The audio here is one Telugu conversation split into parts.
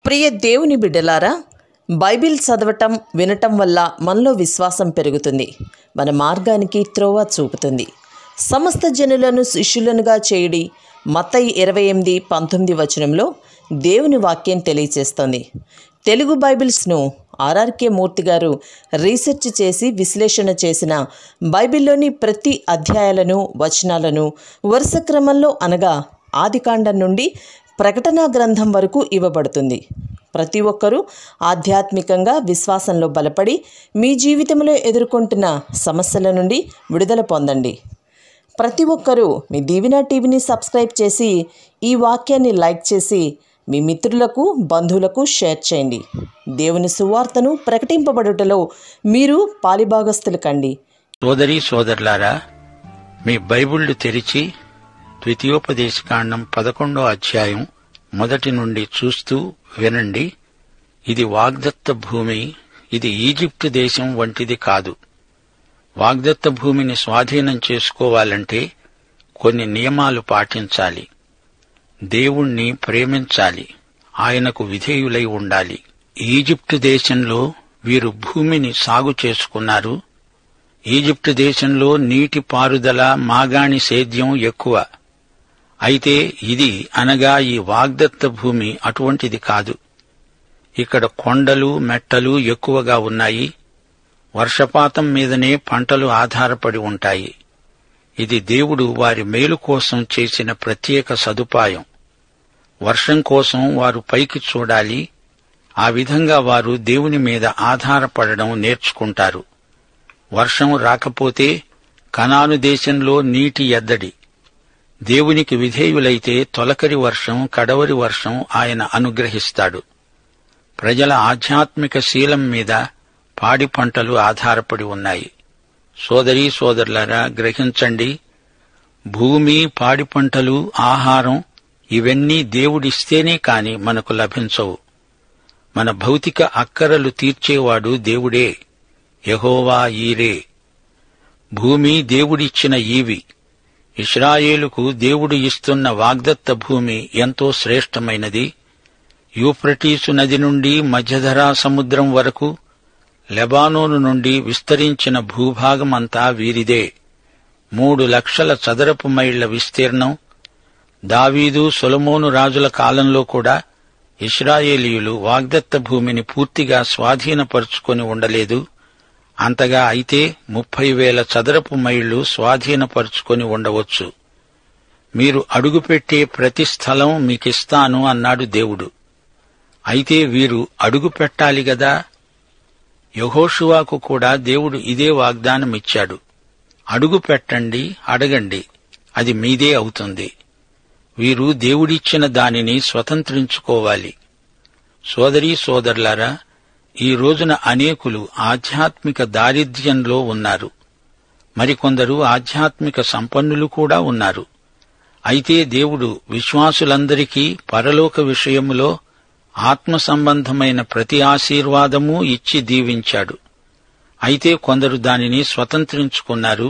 ప్రియ దేవుని బిడ్డలారా, బైబిల్ చదవటం వినటం వల్ల మనలో విశ్వాసం పెరుగుతుంది. మన మార్గానికి త్రోవ చూపుతుంది. సమస్త జనులను శిష్యులనుగా చేయుడి మత్తయి 28:19 వచనంలో దేవుని వాక్యం తెలియచేస్తోంది. తెలుగు బైబిల్స్ను ఆర్ఆర్కే మూర్తి గారు రీసెర్చ్ చేసి విశ్లేషణ చేసిన బైబిల్లోని ప్రతి అధ్యాయాలను వచనాలను వరుస క్రమంలో అనగా ఆదికాండం నుండి ప్రకటనా గ్రంథం వరకు ఇవ్వబడుతుంది. ప్రతి ఒక్కరూ ఆధ్యాత్మికంగా విశ్వాసంలో బలపడి మీ జీవితంలో ఎదుర్కొంటున్న సమస్యల నుండి విడుదల పొందండి. ప్రతి ఒక్కరూ మీ దీవెన టీవీని సబ్స్క్రైబ్ చేసి ఈ వాక్యాన్ని లైక్ చేసి మీ మిత్రులకు బంధువులకు షేర్ చేయండి. దేవుని సువార్తను ప్రకటింపబడుటలో మీరు పాలిభాగస్తులు కండి. సోదరీ సోదరులారా, మీ బైబిళ్లు తెరిచి ద్వితీయోపదేశకాండం 11వ అధ్యాయం మొదటి నుండి చూస్తూ వినండి. ఇది వాగ్దత్త భూమి. ఇది ఈజిప్టు దేశం వంటిది కాదు. వాగ్దత్త భూమిని స్వాధీనం చేసుకోవాలంటే కొన్ని నియమాలు పాటించాలి. దేవుణ్ణి ప్రేమించాలి. ఆయనకు విధేయులై ఉండాలి. ఈజిప్టు దేశంలో వీరు భూమిని సాగు చేసుకున్నారు. ఈజిప్టు దేశంలో నీటి పారుదల, మాగాణి సేద్యం ఎక్కువ. అయితే ఇది అనగా ఈ వాగ్దత్త భూమి అటువంటిది కాదు. ఇక్కడ కొండలు మెట్టలు ఎక్కువగా ఉన్నాయి. వర్షపాతం మీదనే పంటలు ఆధారపడి ఉంటాయి. ఇది దేవుడు వారి మేలు కోసం చేసిన ప్రత్యేక సదుపాయం. వర్షం కోసం వారు పైకి చూడాలి. ఆ విధంగా వారు దేవుని మీద ఆధారపడడం నేర్చుకుంటారు. వర్షం రాకపోతే కనాను దేశంలో నీటి ఎద్దడి. దేవునికి విధేయులైతే తొలకరి వర్షం, కడవరి వర్షం ఆయన అనుగ్రహిస్తాడు. ప్రజల ఆధ్యాత్మిక శీలం మీద పాడి పంటలు ఆధారపడి ఉన్నాయి. సోదరీ సోదరులారా, గ్రహించండి. భూమి, పాడి పంటలు, ఆహారం ఇవన్నీ దేవుడిస్తేనే కాని మనకు లభించవు. మన భౌతిక అక్కరలు తీర్చేవాడు దేవుడే. యెహోవా ఈరే. భూమి దేవుడిచ్చిన ఈవి. ఇశ్రాయేలుకు దేవుడు ఇస్తున్న వాగ్దత్త భూమి ఎంతో శ్రేష్టమైనది. యూఫ్రటీసు నది నుండి మధ్యధరా సముద్రం వరకు, లెబానోను నుండి విస్తరించిన భూభాగమంతా వీరిదే. 3 లక్షల చదరపు మైళ్ల విస్తీర్ణం. దావీదు, సొలొమోను రాజుల కాలంలో కూడా ఇశ్రాయేలీయులు వాగ్దత్త భూమిని పూర్తిగా స్వాధీనపరుచుకొని ఉండలేదు. అంతగా అయితే 30,000 చదరపు మైళ్లు స్వాధీనపరుచుకొని ఉండవచ్చు. మీరు అడుగుపెట్టే ప్రతి స్థలం మీకిస్తాను అన్నాడు దేవుడు. అయితే వీరు అడుగు పెట్టాలి గదా. యెహోషువకు కూడా దేవుడు ఇదే వాగ్దానమిచ్చాడు. అడుగు పెట్టండి, అడగండి, అది మీదే అవుతుంది. వీరు దేవుడిచ్చిన దానిని స్వతంత్రించుకోవాలి. సోదరీ సోదరులారా, ఈ రోజున అనేకులు ఆధ్యాత్మిక దారిద్ర్యంలో ఉన్నారు. మరికొందరు ఆధ్యాత్మిక సంపన్నులు కూడా ఉన్నారు. అయితే దేవుడు విశ్వాసులందరికీ పరలోక విషయములో ఆత్మ సంబంధమైన ప్రతి ఆశీర్వాదమూ ఇచ్చి దీవించాడు. అయితే కొందరు దానిని స్వతంత్రించుకున్నారు.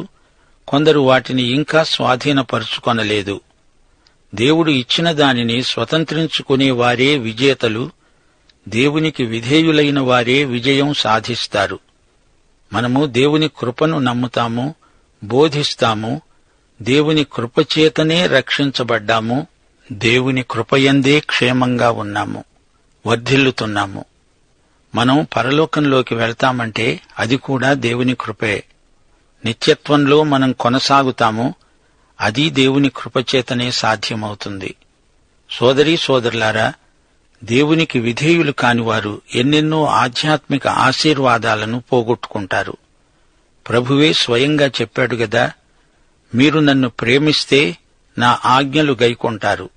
కొందరు వాటిని ఇంకా స్వాధీనపరుచుకొనలేదు. దేవుడు ఇచ్చిన దానిని స్వతంత్రించుకునే వారే విజేతలు. దేవునికి విధేయులైన వారే విజయం సాధిస్తారు. మనము దేవుని కృపను నమ్ముతాము, బోధిస్తాము. దేవుని కృపచేతనే రక్షించబడ్డాము. దేవుని కృపయందే క్షేమంగా ఉన్నాము, వర్ధిల్లుతున్నాము. మనం పరలోకంలోకి వెళ్తామంటే అది కూడా దేవుని కృపే. నిత్యత్వంలో మనం కొనసాగుతాము. అది దేవుని కృపచేతనే సాధ్యమవుతుంది. సోదరీ సోదరులారా, దేవునికి విధేయులు కానివారు ఎన్నెన్నో ఆధ్యాత్మిక ఆశీర్వాదాలను పోగొట్టుకుంటారు. ప్రభువే స్వయంగా చెప్పాడు గదా, మీరు నన్ను ప్రేమిస్తే నా ఆజ్ఞలు గైకొంటారు.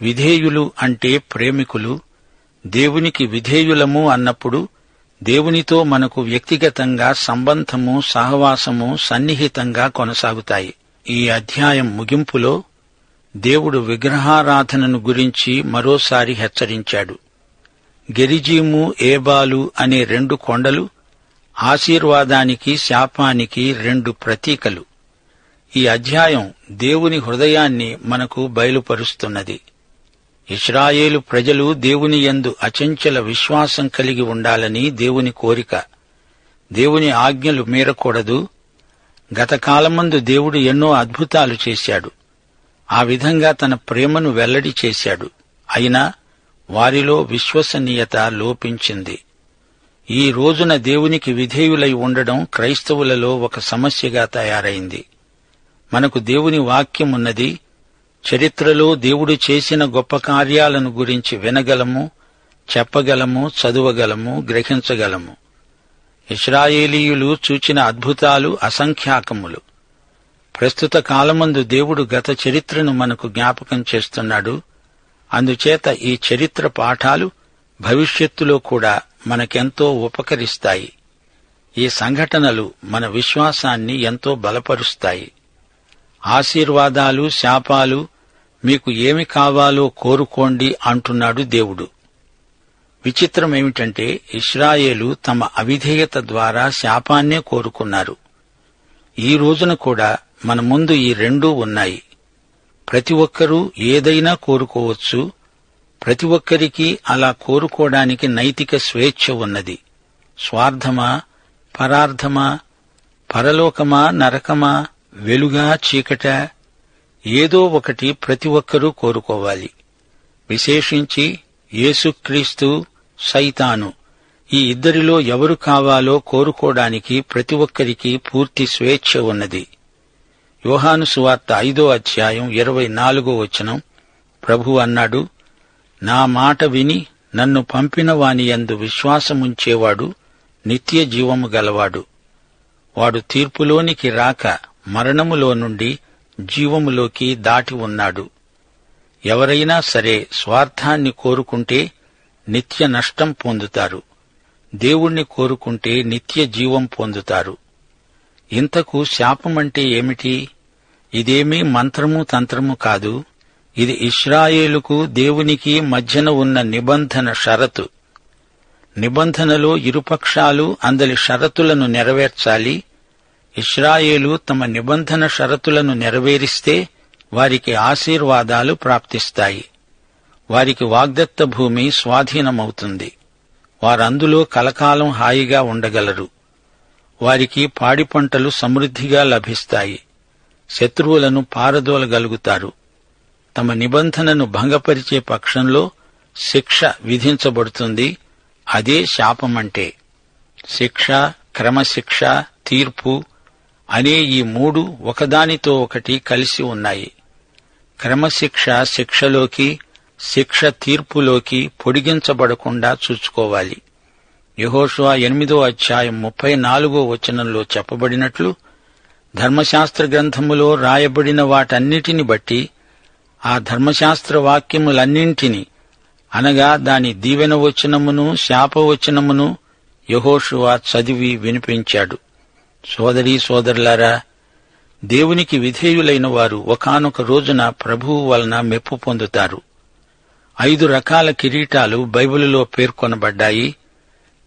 విధేయులు అంటే ప్రేమికులు. దేవునికి విధేయులము అన్నప్పుడు దేవునితో మనకు వ్యక్తిగతంగా సంబంధము, సహవాసము సన్నిహితంగా కొనసాగుతాయి. ఈ అధ్యాయం ముగింపులో దేవుడు విగ్రహారాధనను గురించి మరోసారి హెచ్చరించాడు. గెరిజీము, ఏబాలు అనే 2 కొండలు ఆశీర్వాదానికి, శాపానికి 2 ప్రతీకలు. ఈ అధ్యాయం దేవుని హృదయాన్ని మనకు బయలుపరుస్తున్నది. ఇశ్రాయేలు ప్రజలు దేవుని యందు అచంచల విశ్వాసం కలిగి ఉండాలని దేవుని కోరిక. దేవుని ఆజ్ఞలు మీరకూడదు. గతకాలమందు దేవుడు ఎన్నో అద్భుతాలు చేశాడు. ఆ విధంగా తన ప్రేమను వెల్లడి చేశాడు. అయినా వారిలో విశ్వసనీయత లోపించింది. ఈ రోజున దేవునికి విధేయులై ఉండడం క్రైస్తవులలో ఒక సమస్యగా తయారైంది. మనకు దేవుని వాక్యమున్నది. చరిత్రలో దేవుడు చేసిన గొప్ప కార్యాలను గురించి వినగలము, చెప్పగలము, చదువగలము, గ్రహించగలము. ఇశ్రాయేలీయులు చూచిన అద్భుతాలు అసంఖ్యాకములు. ప్రస్తుత కాలమందు దేవుడు గత చరిత్రను మనకు జ్ఞాపకం చేస్తున్నాడు. అందుచేత ఈ చరిత్ర పాఠాలు భవిష్యత్తులో కూడా మనకెంతో ఉపకరిస్తాయి. ఈ సంఘటనలు మన విశ్వాసాన్ని ఎంతో బలపరుస్తాయి. ఆశీర్వాదాలు, శాపాలు మీకు ఏమి కావాలో కోరుకోండి అంటున్నాడు దేవుడు. విచిత్రమేమిటంటే ఇశ్రాయేలు తమ అవిధేయత ద్వారా శాపాన్నే కోరుకున్నారు. ఈ రోజున కూడా మన ముందు ఈ రెండూ ఉన్నాయి. ప్రతి ఒక్కరూ ఏదైనా కోరుకోవచ్చు. ప్రతి ఒక్కరికి అలా కోరుకోవడానికి నైతిక స్వేచ్ఛ ఉన్నది. స్వార్థమా, పరార్థమా, పరలోకమా, నరకమా, వెలుగా, చీకట, ఏదో ఒకటి ప్రతి ఒక్కరూ కోరుకోవాలి. విశేషించి యేసుక్రీస్తు, సైతాను, ఈ ఇద్దరిలో ఎవరు కావాలో కోరుకోవడానికి ప్రతి ఒక్కరికి పూర్తి స్వేచ్ఛ ఉన్నది. యోహాను సువార్త 5వ అధ్యాయం 24వ వచనం ప్రభువు అన్నాడు, నా మాట విని నన్ను పంపిన వాని యందు విశ్వాసముంచేవాడు నిత్య జీవము గలవాడు. వాడు తీర్పులోనికి రాక మరణములో నుండి జీవములోకి దాటి ఉన్నాడు. ఎవరైనా సరే స్వార్థాన్ని కోరుకుంటే నిత్య నష్టం పొందుతారు. దేవుణ్ణి కోరుకుంటే నిత్య జీవం పొందుతారు. ఇంతకు శాపమంటే ఏమిటి? ఇదేమీ మంత్రము తంత్రము కాదు. ఇది ఇశ్రాయేలుకు దేవునికి మధ్యన ఉన్న నిబంధన షరతు. నిబంధనలో ఇరుపక్షాలు అందలి షరతులను నెరవేర్చాలి. ఇశ్రాయేలు తమ నిబంధన షరతులను నెరవేరిస్తే వారికి ఆశీర్వాదాలు ప్రాప్తిస్తాయి. వారికి వాగ్దత్త భూమి స్వాధీనమవుతుంది. వారందులో కలకాలం హాయిగా ఉండగలరు. వారికి పాడి పంటలు సమృద్ధిగా లభిస్తాయి. శత్రువులను పారదోలగలుగుతారు. తమ నిబంధనను భంగపరిచే పక్షంలో శిక్ష విధించబడుతుంది. అదే శాపమంటే. శిక్ష, క్రమశిక్ష, తీర్పు అనే ఈ మూడు ఒకదానితో ఒకటి కలిసి ఉన్నాయి. క్రమశిక్ష శిక్షలోకి, శిక్ష తీర్పులోకి పొడిగించబడకుండా చూసుకోవాలి. యెహోషువ 8వ అధ్యాయం 34వ వచనంలో చెప్పబడినట్లు ధర్మశాస్త్ర గ్రంథములో రాయబడిన వాటన్నిటిని బట్టి ఆ ధర్మశాస్త్ర వాక్యములన్నింటినీ అనగా దాని దీవెన వచనమును, శాపవచనమును యెహోషువ చదివి వినిపించాడు. సోదరీ సోదరులారా, దేవునికి విధేయులైన వారు ఒకానొక రోజున ప్రభువు వలన మెప్పు పొందుతారు. 5 రకాల కిరీటాలు బైబిలులో పేర్కొనబడ్డాయి.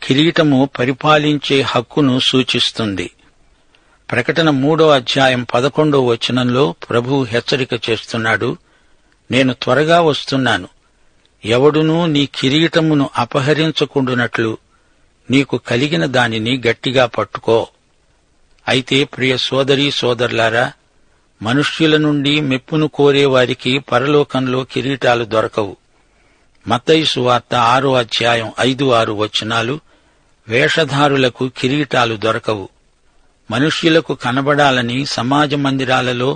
కిరీటము పరిపాలించే హక్కును సూచిస్తుంది. ప్రకటన 3వ అధ్యాయం 11వ వచనంలో ప్రభువు హెచ్చరిక చేస్తున్నాడు, నేను త్వరగా వస్తున్నాను. ఎవడునూ నీ కిరీటమును అపహరించకుండునట్లు నీకు కలిగిన దానిని గట్టిగా పట్టుకో. అయితే ప్రియ సోదరీ సోదరులారా, మనుష్యుల నుండి మెప్పును కోరేవారికి పరలోకంలో కిరీటాలు దొరకవు. మత్తయి సువార్త 6వ అధ్యాయం 5-6 వచనాలు, వేషధారులకు కిరీటాలు దొరకవు. మనుష్యులకు కనబడాలని సమాజ మందిరాలలో,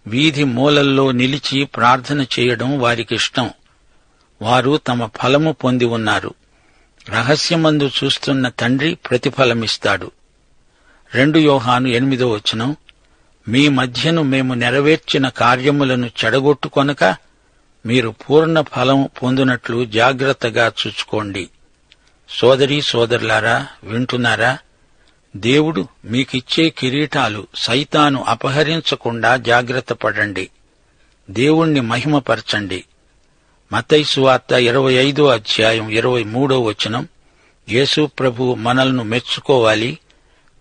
వీధి మూలల్లో నిలిచి ప్రార్థన చేయడం వారికిష్టం. వారు తమ ఫలము పొంది ఉన్నారు. రహస్యమందు చూస్తున్న తండ్రి ప్రతిఫలమిస్తాడు. 2 యోహాను 8వ వచనం, మీ మధ్యను మేము నెరవేర్చిన కార్యములను చెడగొట్టుకొనక మీరు పూర్ణ ఫలం పొందునట్లు జాగ్రత్తగా చూచుకోండి. సోదరీ సోదరులారా, వింటున్నారా? దేవుడు మీకిచ్చే కిరీటాలు సైతాను అపహరించకుండా జాగ్రత్త పడండి. దేవుణ్ణి మహిమపరచండి. మత్తయి సువార్త 25వ అధ్యాయం 23వ వచనం, యేసు ప్రభువు మనల్ని మెచ్చుకోవాలి.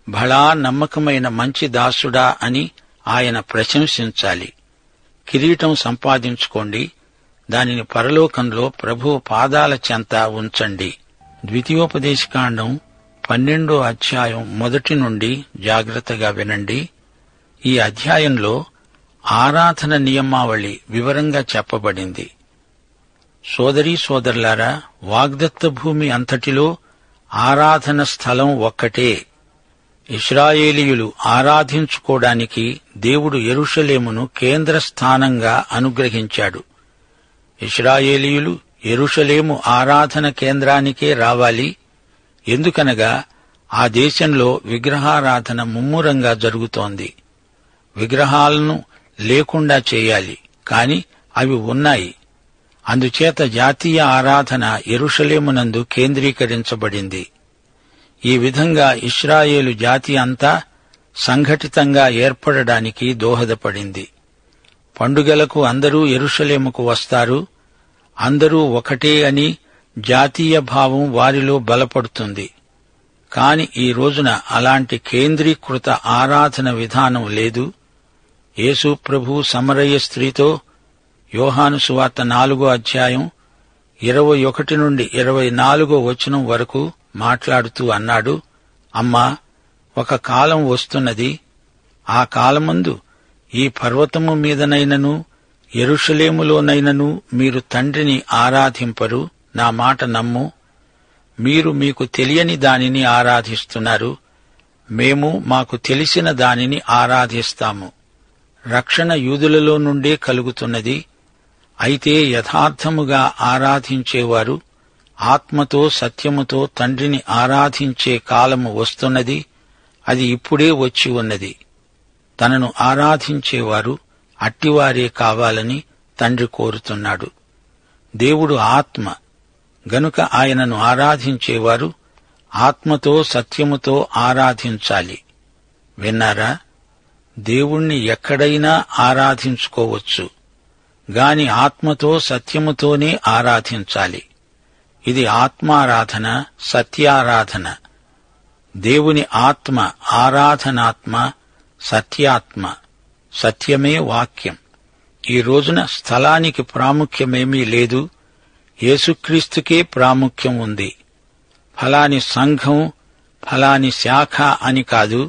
భళా నమ్మకమైన మంచి దాసుడా అని ఆయన ప్రశంసించాలి. కిరీటం సంపాదించుకోండి, దానిని పరలోకంలో ప్రభువు పాదాల చెంత ఉంచండి. ద్వితీయోపదేశకాండం 12వ అధ్యాయం 1 నుండి జాగ్రత్తగా వినండి. ఈ అధ్యాయంలో ఆరాధన నియమావళి వివరంగా చెప్పబడింది. సోదరీ సోదరులారా, వాగ్దత్త భూమి అంతటిలో ఆరాధన స్థలం ఒక్కటే. ఇశ్రాయేలీయులు ఆరాధించుకోవడానికి దేవుడు యెరూషలేమును కేంద్ర స్థానంగా అనుగ్రహించాడు. ఇశ్రాయేలీయులు యెరూషలేము ఆరాధన కేంద్రానికే రావాలి. ఎందుకనగా ఆ దేశంలో విగ్రహారాధన ముమ్మూరంగా జరుగుతోంది. విగ్రహాలను లేకుండా చేయాలి, కాని అవి ఉన్నాయి. అందుచేత జాతీయ ఆరాధన యెరూషలేమునందు కేంద్రీకరించబడింది. ఈ విధంగా ఇశ్రాయేలు జాతి అంతా సంఘటితంగా ఏర్పడడానికి దోహదపడింది. పండుగలకు అందరూ యెరూషలేముకు వస్తారు. అందరూ ఒకటే అని జాతీయ భావం వారిలో బలపడుతుంది. కాని ఈ రోజున అలాంటి కేంద్రీకృత ఆరాధన విధానం లేదు. యేసు ప్రభువు సమరయ స్త్రీతో యోహాను సువార్త 4వ అధ్యాయం 21 నుండి 24వ వచనం వరకు మాట్లాడుతూ అన్నాడు, అమ్మా, ఒక కాలం వస్తున్నది. ఆ కాలమందు ఈ పర్వతము మీదనైనను యెరూషలేములోనైనను మీరు తండ్రిని ఆరాధింపరు. నా మాట నమ్ము. మీరు మీకు తెలియని దానిని ఆరాధిస్తున్నారు. మేము మాకు తెలిసిన దానిని ఆరాధిస్తాము. రక్షణ యూదులలో నుండే కలుగుతున్నది. అయితే యథార్థముగా ఆరాధించేవారు ఆత్మతో సత్యముతో తండ్రిని ఆరాధించే కాలము వస్తున్నది. అది ఇప్పుడే వచ్చి ఉన్నది. తనను ఆరాధించేవారు అట్టివారే కావాలని తండ్రి కోరుతున్నాడు. దేవుడు ఆత్మ గనుక ఆయనను ఆరాధించేవారు ఆత్మతో సత్యముతో ఆరాధించాలి. విన్నారా? దేవుణ్ణి ఎక్కడైనా ఆరాధించుకోవచ్చు, గాని ఆత్మతో సత్యముతోనే ఆరాధించాలి. ఇది ఆత్మారాధన, సత్యారాధన. దేవుని ఆత్మ ఆరాధనాత్మ, సత్యాత్మ. సత్యమే వాక్యం. ఈ రోజున స్థలానికి ప్రాముఖ్యమేమీ లేదు. యేసుక్రీస్తుకే ప్రాముఖ్యం ఉంది. ఫలాని సంఘం, ఫలాని శాఖ అని కాదు.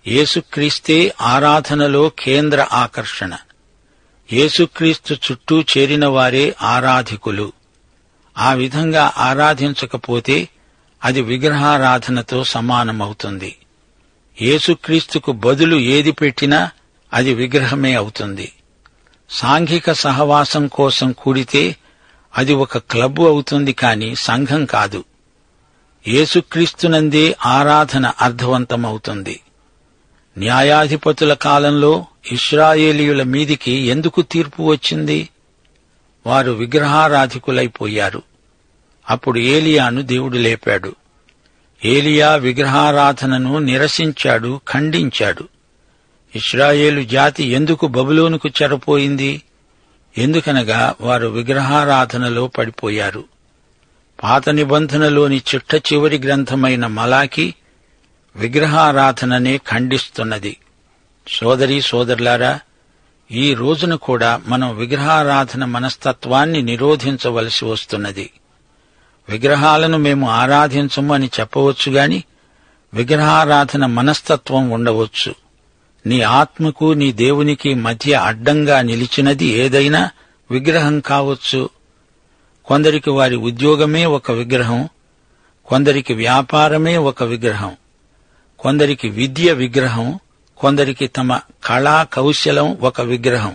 యేసుక్రీస్తే ఆరాధనలో కేంద్ర ఆకర్షణ. యేసుక్రీస్తు చుట్టూ చేరిన వారే ఆరాధికులు. ఆ విధంగా ఆరాధించకపోతే అది విగ్రహారాధనతో సమానమవుతుంది. యేసుక్రీస్తుకు బదులు ఏది పెట్టినా అది విగ్రహమే అవుతుంది. సాంఘిక సహవాసం కోసం కూడితే అది ఒక క్లబ్బు అవుతుంది, కాని సంఘం కాదు. యేసుక్రీస్తునందే ఆరాధన అర్థవంతమవుతుంది. న్యాయాధిపతుల కాలంలో ఇశ్రాయేలీయుల మీదికి ఎందుకు తీర్పు వచ్చింది? వారు విగ్రహారాధికులైపోయారు. అప్పుడు ఏలియాను దేవుడు లేపాడు. ఏలియా విగ్రహారాధనను నిరసించాడు, ఖండించాడు. ఇశ్రాయేలు జాతి ఎందుకు బబులోనుకు చెరపోయింది? ఎందుకనగా వారు విగ్రహారాధనలో పడిపోయారు. పాత నిబంధనలోని చిట్ట చివరి గ్రంథమైన మలాకి విగ్రహారాధననే ఖండిస్తున్నది. సోదరీ సోదరులారా, ఈ రోజున కూడా మనం విగ్రహారాధన మనస్తత్వాన్ని నిరోధించవలసి వస్తున్నది. విగ్రహాలను మేము ఆరాధించము అని చెప్పవచ్చు గాని విగ్రహారాధన మనస్తత్వం ఉండవచ్చు. నీ ఆత్మకు నీ దేవునికి మధ్య అడ్డంగా నిలిచినది ఏదైనా విగ్రహం కావచ్చు. కొందరికి వారి ఉద్యోగమే ఒక విగ్రహం, కొందరికి వ్యాపారమే ఒక విగ్రహం, కొందరికి విద్య విగ్రహం, కొందరికి తమ కళా కౌశలం ఒక విగ్రహం.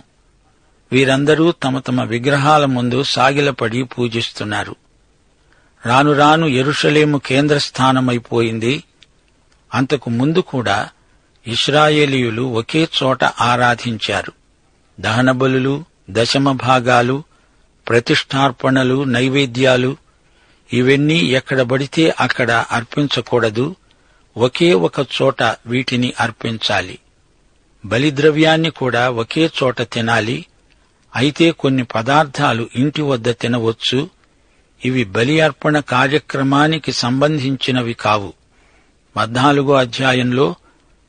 వీరందరూ తమ తమ విగ్రహాల ముందు సాగిలపడి పూజిస్తున్నారు. రాను రాను యెరూషలేము కేంద్రస్థానమైపోయింది. అంతకు ముందు కూడా ఇశ్రాయేలీయులు ఒకే చోట ఆరాధించారు. దహనబలులు, దశమ భాగాలు, ప్రతిష్ఠార్పణలు, నైవేద్యాలు ఇవన్నీ ఎక్కడ పడితే అక్కడ అర్పించకూడదు. ఒకే ఒక చోట వీటిని అర్పించాలి. బలిద్రవ్యాన్ని కూడా ఒకే చోట తినాలి. అయితే కొన్ని పదార్థాలు ఇంటి వద్ద తినవచ్చు. ఇవి బలి అర్పణ కార్యక్రమానికి సంబంధించినవి కావు. 14వ అధ్యాయంలో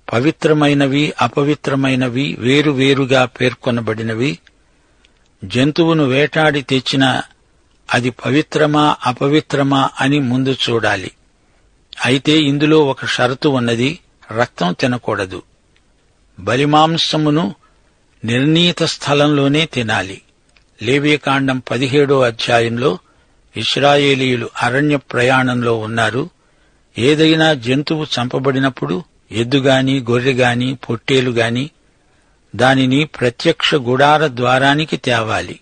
పవిత్రమైనవి, అపవిత్రమైనవి వేరువేరుగా పేర్కొనబడినవి. జంతువును వేటాడి తెచ్చినా అది పవిత్రమా అపవిత్రమా అని ముందు చూడాలి. అయితే ఇందులో ఒక షరతు ఉన్నది, రక్తం తినకూడదు. బలిమాంసమును నిర్ణీత స్థలంలోనే తినాలి. లేవీకాండం 17వ అధ్యాయంలో ఇశ్రాయేలీయులు అరణ్య ప్రయాణంలో ఉన్నారు. ఏదైనా జంతువు చంపబడినప్పుడు ఎద్దుగాని, గొర్రెగాని, పొట్టేలుగాని దానిని ప్రత్యక్ష గుడార ద్వారానికి తేవాలి.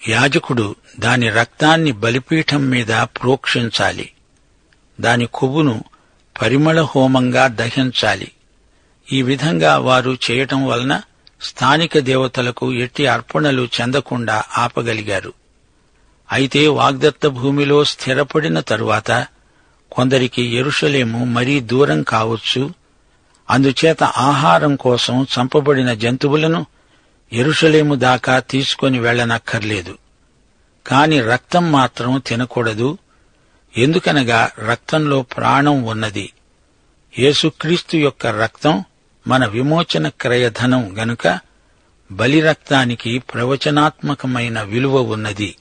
యాజకుడు దాని రక్తాన్ని బలిపీఠం మీద ప్రోక్షించాలి. దాని కొవ్వును పరిమళ హోమంగా దహించాలి. ఈ విధంగా వారు చేయటం వలన స్థానిక దేవతలకు ఎట్టి అర్పణలు చెందకుండా ఆపగలిగారు. అయితే వాగ్దత్త భూమిలో స్థిరపడిన తరువాత కొందరికి యెరూషలేము మరీ దూరం కావచ్చు. అందుచేత ఆహారం కోసం చంపబడిన జంతువులను యెరూషలేము దాకా తీసుకొని వెళ్లనక్కర్లేదు. కాని రక్తం మాత్రం తినకూడదు. ఎందుకనగా రక్తంలో ప్రాణం ఉన్నది. యేసుక్రీస్తు యొక్క రక్తం మన విమోచన క్రయధనం గనుక బలిరక్తానికి ప్రవచనాత్మకమైన విలువ ఉన్నది.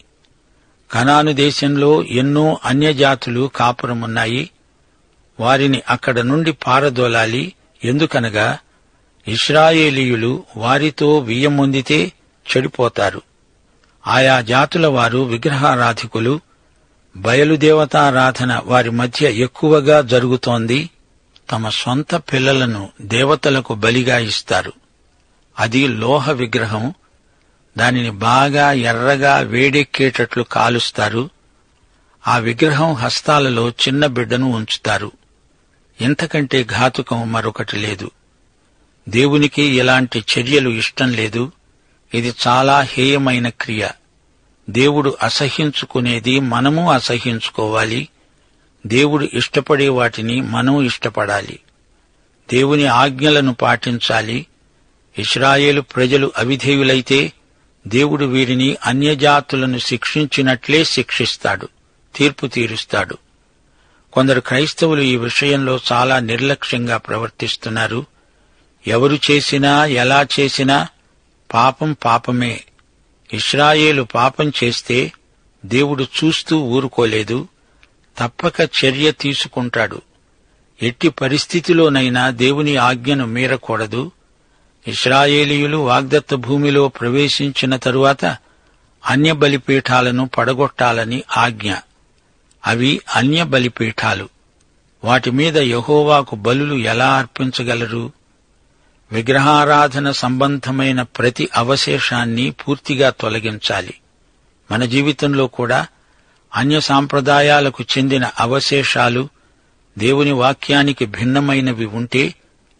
కనాను దేశంలో ఎన్నో అన్యజాతులు కాపురమున్నాయి. వారిని అక్కడ నుండి పారదోలాలి. ఎందుకనగా ఇశ్రాయేలీయులు వారితో వియ్యమొందితే చెడిపోతారు. ఆయా జాతుల వారు విగ్రహారాధికులు. బయలుదేవతారాధన వారి మధ్య ఎక్కువగా జరుగుతోంది. తమ సొంత పిల్లలను దేవతలకు బలిగా ఇస్తారు. అది లోహ విగ్రహం. దానిని బాగా ఎర్రగా వేడెక్కేటట్లు కాలుస్తారు. ఆ విగ్రహం హస్తాలలో చిన్న బిడ్డను ఉంచుతారు. ఇంతకంటే ఘాతుకం మరొకటి లేదు. దేవునికి ఇలాంటి చర్యలు ఇష్టం లేదు. ఇది చాలా హేయమైన క్రియ. దేవుడు అసహ్యించుకునేది మనము అసహ్యించుకోవాలి. దేవుడు ఇష్టపడే వాటిని మనం ఇష్టపడాలి. దేవుని ఆజ్ఞలను పాటించాలి. ఇశ్రాయేలు ప్రజలు అవిధేయులైతే దేవుడు వీరిని అన్యజాతులను శిక్షించినట్లే శిక్షిస్తాడు, తీర్పు తీరుస్తాడు. కొందరు క్రైస్తవులు ఈ విషయంలో చాలా నిర్లక్ష్యంగా ప్రవర్తిస్తున్నారు. ఎవరు చేసినా ఎలా చేసినా పాపం పాపమే. ఇశ్రాయేలు పాపం చేస్తే దేవుడు చూస్తూ ఊరుకోలేదు. తప్పక చర్య తీసుకుంటాడు. ఎట్టి పరిస్థితిలోనైనా దేవుని ఆజ్ఞను మీరకూడదు. ఇశ్రాయేలీయులు వాగ్దత్త భూమిలో ప్రవేశించిన తరువాత అన్య బలిపీఠాలను పడగొట్టాలని ఆజ్ఞ. అవి అన్య బలిపీఠాలు. వాటి మీద యెహోవాకు బలులు ఎలా అర్పించగలరు? విగ్రహారాధన సంబంధమైన ప్రతి అవశేషాన్ని పూర్తిగా తొలగించాలి. మన జీవితంలో కూడా అన్య సాంప్రదాయాలకు చెందిన అవశేషాలు, దేవుని వాక్యానికి భిన్నమైనవి ఉంటే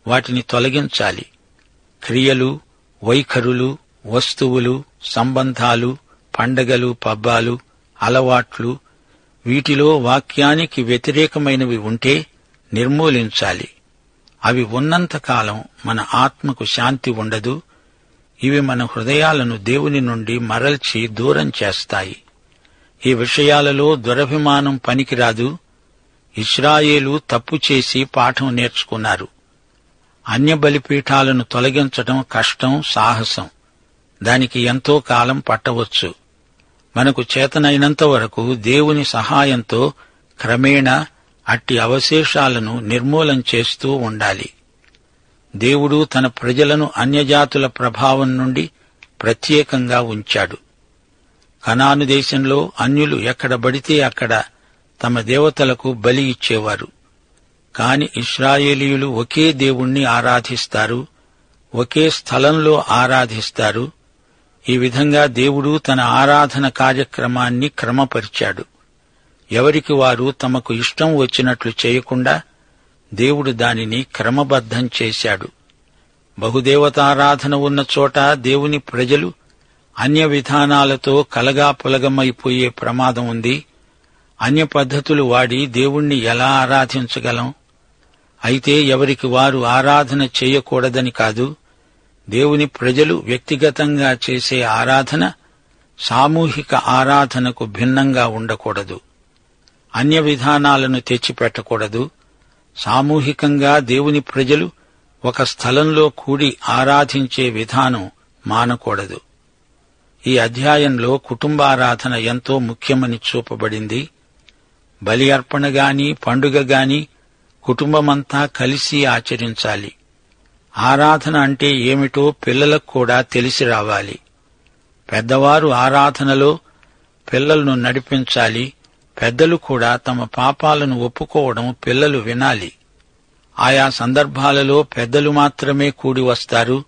వాటిని తొలగించాలి. క్రియలు, వైఖరులు, వస్తువులు, సంబంధాలు, పండగలు, పబ్బాలు, అలవాట్లు, వీటిలో వాక్యానికి వ్యతిరేకమైనవి ఉంటే నిర్మూలించాలి. అవి ఉన్నంతకాలం మన ఆత్మకు శాంతి ఉండదు. ఇవి మన హృదయాలను దేవుని నుండి మరల్చి దూరం చేస్తాయి. ఈ విషయాలలో దురభిమానం పనికిరాదు. ఇశ్రాయేలు తప్పు చేసి పాఠం నేర్చుకున్నారు. అన్య బలిపీఠాలను తొలగించడం కష్టం, సాహసం. దానికి ఎంతో కాలం పట్టవచ్చు. మనకు చేతనైనంత వరకు దేవుని సహాయంతో క్రమేణా అట్టి అవశేషాలను నిర్మూలం చేస్తూ ఉండాలి. దేవుడు తన ప్రజలను అన్యజాతుల ప్రభావం నుండి ప్రత్యేకంగా ఉంచాడు. కనాను దేశంలో అన్యులు ఎక్కడ పడితే అక్కడ తమ దేవతలకు బలి ఇచ్చేవారు. కాని ఇశ్రాయేలీయులు ఒకే దేవుణ్ణి ఆరాధిస్తారు, ఒకే స్థలంలో ఆరాధిస్తారు. ఈ విధంగా దేవుడు తన ఆరాధన కార్యక్రమాన్ని క్రమపరిచాడు. ఎవరికి వారు తమకు ఇష్టం వచ్చినట్లు చేయకుండా దేవుడు దానిని క్రమబద్ధం చేశాడు. బహుదేవతారాధన ఉన్న చోట దేవుని ప్రజలు అన్య విధానాలతో కలగాపులగమైపోయే ప్రమాదం ఉంది. అన్య పద్ధతులు వాడి దేవుణ్ణి ఎలా ఆరాధించగలం? అయితే ఎవరికి వారు ఆరాధన చేయకూడదని కాదు. దేవుని ప్రజలు వ్యక్తిగతంగా చేసే ఆరాధన సామూహిక ఆరాధనకు భిన్నంగా ఉండకూడదు. అన్య విధానాలను తెచ్చిపెట్టకూడదు. సామూహికంగా దేవుని ప్రజలు ఒక స్థలంలో కూడి ఆరాధించే విధానం మానకూడదు. ఈ అధ్యాయంలో కుటుంబారాధన ఎంతో ముఖ్యమని చూపబడింది. బలి అర్పణగాని పండుగగాని కుటుంబమంతా కలిసి ఆచరించాలి. ఆరాధన అంటే ఏమిటో పిల్లలకు కూడా తెలిసి రావాలి. పెద్దవారు ఆరాధనలో పిల్లలను నడిపించాలి. పెద్దలు కూడా తమ పాపాలను ఒప్పుకోవడం పిల్లలు వినాలి. ఆయా సందర్భాలలో పెద్దలు మాత్రమే కూడి వస్తారు.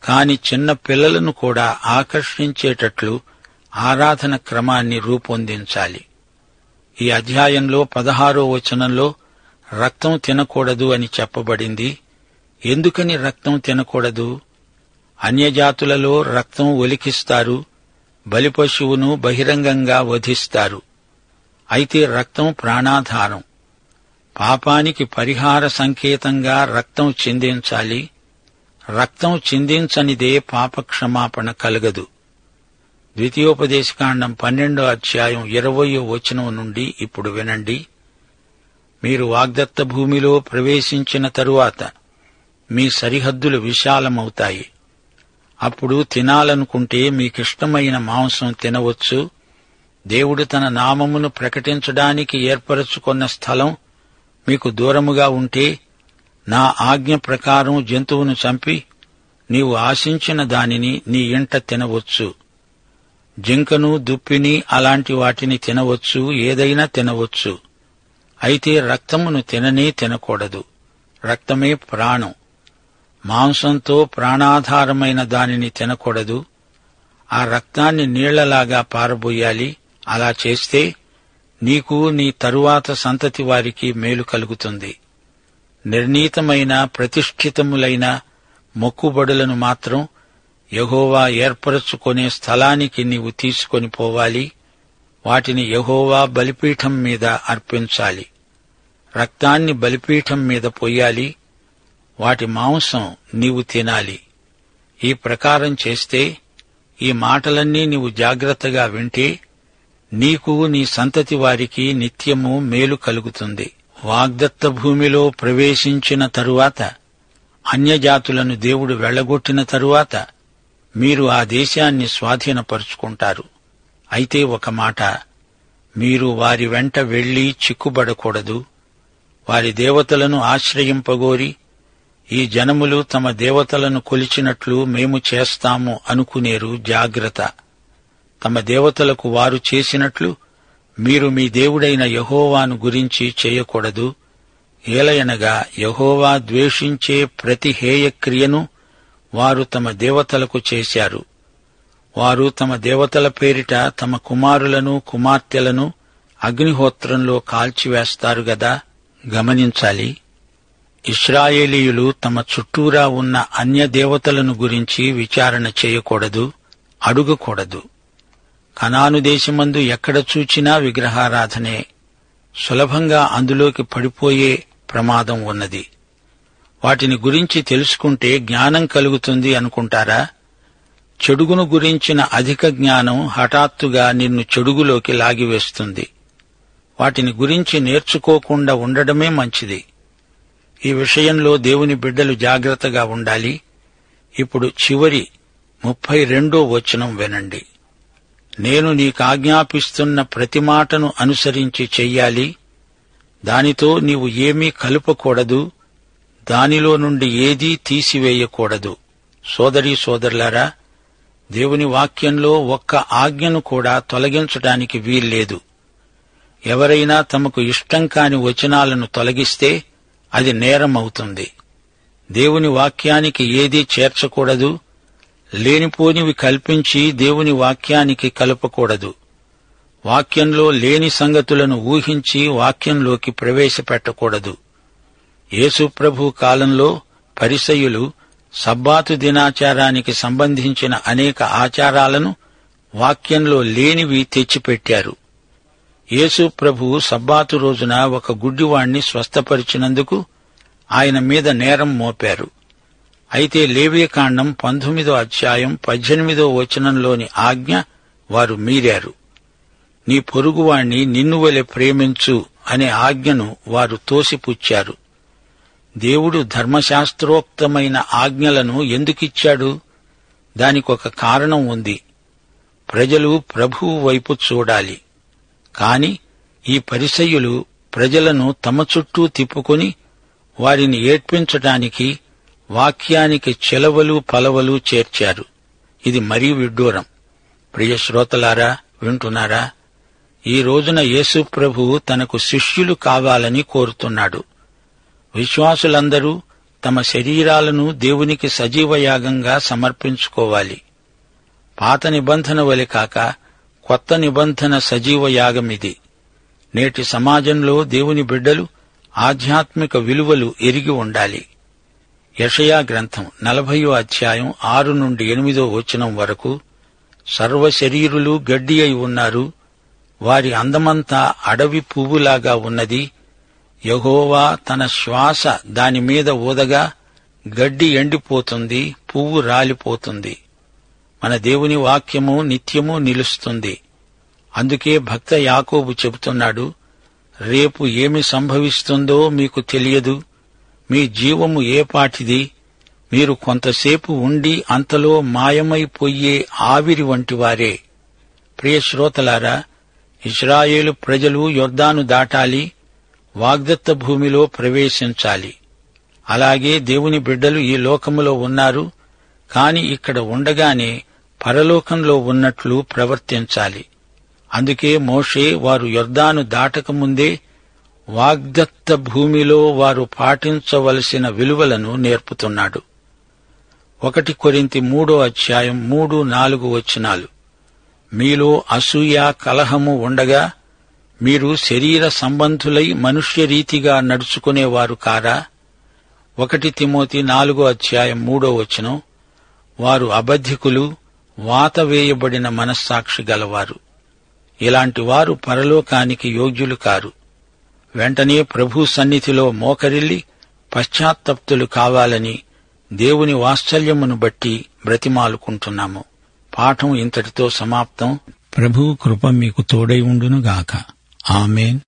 కాని చిన్న పిల్లలను కూడా ఆకర్షించేటట్లు ఆరాధన క్రమాన్ని రూపొందించాలి. ఈ అధ్యాయంలో 16వ వచనంలో రక్తం తినకూడదు అని చెప్పబడింది. ఎందుకని రక్తం తినకూడదు? అన్యజాతులలో రక్తం ఒలికిస్తారు, బలిపశువును బహిరంగంగా వధిస్తారు. అయితే రక్తం ప్రాణాధారం. పాపానికి పరిహార సంకేతంగా రక్తం చిందించాలి. రక్తం చిందించనిదే పాపక్షమాపణ కలగదు. ద్వితీయోపదేశకాండం 12వ అధ్యాయం 20వ వచనం నుండి ఇప్పుడు వినండి. మీరు వాగ్దత్త భూమిలో ప్రవేశించిన తరువాత మీ సరిహద్దులు విశాలమవుతాయి. అప్పుడు తినాలనుకుంటే మీకిష్టమైన మాంసం తినవచ్చు. దేవుడు తన నామమును ప్రకటించడానికి ఏర్పరచుకున్న స్థలం మీకు దూరముగా ఉంటే నా ఆజ్ఞ ప్రకారం జంతువును చంపి నీవు ఆశించిన దానిని నీ ఇంట తినవచ్చు. జింకను, దుప్పిని అలాంటి వాటిని తినవచ్చు, ఏదైనా తినవచ్చు. అయితే రక్తమును తినకూడదు. రక్తమే ప్రాణం. మాంసంతో ప్రాణాధారమైన దానిని తినకూడదు. ఆ రక్తాన్ని నీళ్లలాగా పారబోయాలి. అలా చేస్తే నీకు నీ తరువాత సంతతి వారికి మేలు కలుగుతుంది. నిర్ణీతమైన ప్రతిష్ఠితములైన మొక్కుబడులను మాత్రం యెహోవా ఏర్పరచుకొనే స్థలానికి నీవు తీసుకొని పోవాలి. వాటిని యెహోవా బలిపీఠం మీద అర్పించాలి. రక్తాన్ని బలిపీఠం మీద పొయ్యాలి. వాటి మాంసం నీవు తినాలి. ఈ ప్రకారం చేస్తే, ఈ మాటలన్నీ నీవు జాగ్రత్తగా వింటే నీకు నీ సంతతి వారికి నిత్యము మేలు కలుగుతుంది. వాగ్దత్త భూమిలో ప్రవేశించిన తరువాత, అన్యజాతులను దేవుడు వెళ్లగొట్టిన తరువాత మీరు ఆ దేశాన్ని స్వాధీనపరుచుకుంటారు. అయితే ఒక మాట, మీరు వారి వెంట వెళ్లి చిక్కుబడకూడదు. వారి దేవతలను ఆశ్రయింపగోరి ఈ జనములు తమ దేవతలను కొలిచినట్లు మేము చేస్తాము అనుకునేరు. జాగ్రత్త. తమ దేవతలకు వారు చేసినట్లు మీరు మీ దేవుడైన యెహోవాను గురించి చేయకూడదు. ఏలయనగా యెహోవా ద్వేషించే ప్రతి హేయక్రియను వారు తమ దేవతలకు చేశారు. వారు తమ దేవతల పేరిట తమ కుమారులను కుమార్తెలను అగ్నిహోత్రంలో కాల్చివేస్తారు గదా. గమనించాలి, ఇశ్రాయేలీయులు తమ చుట్టూరా ఉన్న అన్య దేవతలను గురించి విచారణ చేయకూడదు, అడుగకూడదు. కనాను దేశమందు ఎక్కడ చూచినా విగ్రహారాధనే. సులభంగా అందులోకి పడిపోయే ప్రమాదం ఉన్నది. వాటిని గురించి తెలుసుకుంటే జ్ఞానం కలుగుతుంది అనుకుంటారా? చెడుగును గురించిన అధిక జ్ఞానం హఠాత్తుగా నిన్ను చెడుగులోకి లాగివేస్తుంది. వాటిని గురించి నేర్చుకోకుండా ఉండడమే మంచిది. ఈ విషయంలో దేవుని బిడ్డలు జాగ్రత్తగా ఉండాలి. ఇప్పుడు చివరి 32వ వచనం వినండి. నేను నీకాజ్ఞాపిస్తున్న ప్రతి మాటను అనుసరించి చెయ్యాలి. దానితో నీవు ఏమీ కలుపకూడదు, దానిలో నుండి ఏదీ తీసివేయకూడదు. సోదరీ సోదరులారా, దేవుని వాక్యంలో ఒక్క ఆజ్ఞను కూడా తొలగించడానికి వీల్లేదు. ఎవరైనా తమకు ఇష్టం కాని వచనాలను తొలగిస్తే అది నేరమవుతుంది. దేవుని వాక్యానికి ఏదీ చేర్చకూడదు, లేనిపోనివి కల్పించి దేవుని వాక్యానికి కలపకూడదు. వాక్యంలో లేని సంగతులను ఊహించి వాక్యంలోకి ప్రవేశపెట్టకూడదు. యేసుప్రభు కాలంలో పరిసయ్యులు సబ్బాతు దినాచారానికి సంబంధించిన అనేక ఆచారాలను వాక్యంలో లేనివి తెచ్చిపెట్టారు. యేసు ప్రభువు సబ్బాతు రోజున ఒక గుడ్డివాణ్ణి స్వస్థపరిచినందుకు ఆయన మీద నేరం మోపారు. అయితే లేవీకాండం 19వ అధ్యాయం 18వ వచనంలోని ఆజ్ఞ వారు మీరారు. నీ పొరుగువాణ్ణి నిన్ను వలె ప్రేమించు అనే ఆజ్ఞను వారు తోసిపుచ్చారు. దేవుడు ధర్మశాస్త్రోక్తమైన ఆజ్ఞలను ఎందుకిచ్చాడు? దానికొక కారణం ఉంది. ప్రజలు ప్రభువు వైపు చూడాలి. కాని ఈ పరిసయ్యులు ప్రజలను తమ చుట్టూ తిప్పుకొని వారిని ఏడ్పించటానికి వాక్యానికి చిలవలు పలవలు చేర్చారు. ఇది మరీ విడ్డూరం. ప్రియ శ్రోతలారా, వింటున్నారా? ఈ రోజున యేసు ప్రభువు తనకు శిష్యులు కావాలని కోరుతున్నాడు. విశ్వాసులందరూ తమ శరీరాలను దేవునికి సజీవయాగంగా సమర్పించుకోవాలి. పాత నిబంధన వలె కాక కొత్త నిబంధన సజీవయాగమిది. నేటి సమాజంలో దేవుని బిడ్డలు ఆధ్యాత్మిక విలువలు ఎరిగి ఉండాలి. యెషయా గ్రంథం 40వ అధ్యాయం 6 నుండి 8వ వచనం వరకు, సర్వశరీరులు గడ్డి అయి ఉన్నారు, వారి అందమంతా అడవి పువ్వులాగా ఉన్నది. యెహోవా తన శ్వాస దానిమీద ఊదగా గడ్డి ఎండిపోతుంది, పువ్వు రాలిపోతుంది. మన దేవుని వాక్యము నిత్యము నిలుస్తుంది. అందుకే భక్త యాకోబు చెబుతున్నాడు, రేపు ఏమి సంభవిస్తుందో మీకు తెలియదు. మీ జీవము ఏపాటిది? మీరు కొంతసేపు ఉండి అంతలో మాయమైపోయే ఆవిరి వంటివారే. ప్రియ శ్రోతలారా, ఇశ్రాయేలు ప్రజలు యొర్దాను దాటాలి, వాగ్దత్త భూమిలో ప్రవేశించాలి. అలాగే దేవుని బిడ్డలు ఈ లోకములో ఉన్నారు, కాని ఇక్కడ ఉండగానే పరలోకంలో ఉన్నట్లు ప్రవర్తించాలి. అందుకే మోషే వారు యొర్దాను దాటకముందే వాగ్దత్త భూమిలో వారు పాటించవలసిన విలువలను నేర్పుతున్నాడు. 1 కొరింథీ 3వ అధ్యాయం 3-4 వచనాలు. మీలో అసూయ కలహము ఉండగా మీరు శరీర సంబంధులై మనుష్యరీతిగా నడుచుకునేవారు కారా? 1 తిమోతి 4వ అధ్యాయం 3వ వచనం. వారు అబద్ధికులు, వాత వేయబడిన మనస్సాక్షి గలవారు. ఇలాంటి వారు పరలోకానికి యోగ్యులు కారు. వెంటనే ప్రభు సన్నిధిలో మోకరిల్లి పశ్చాత్తప్తులు కావాలని దేవుని వాత్సల్యమును బట్టి బ్రతిమాలుకుంటున్నాము. పాఠం ఇంతటితో సమాప్తం. ప్రభు కృప మీకు తోడై ఉండునుగాక. ఆమేన్.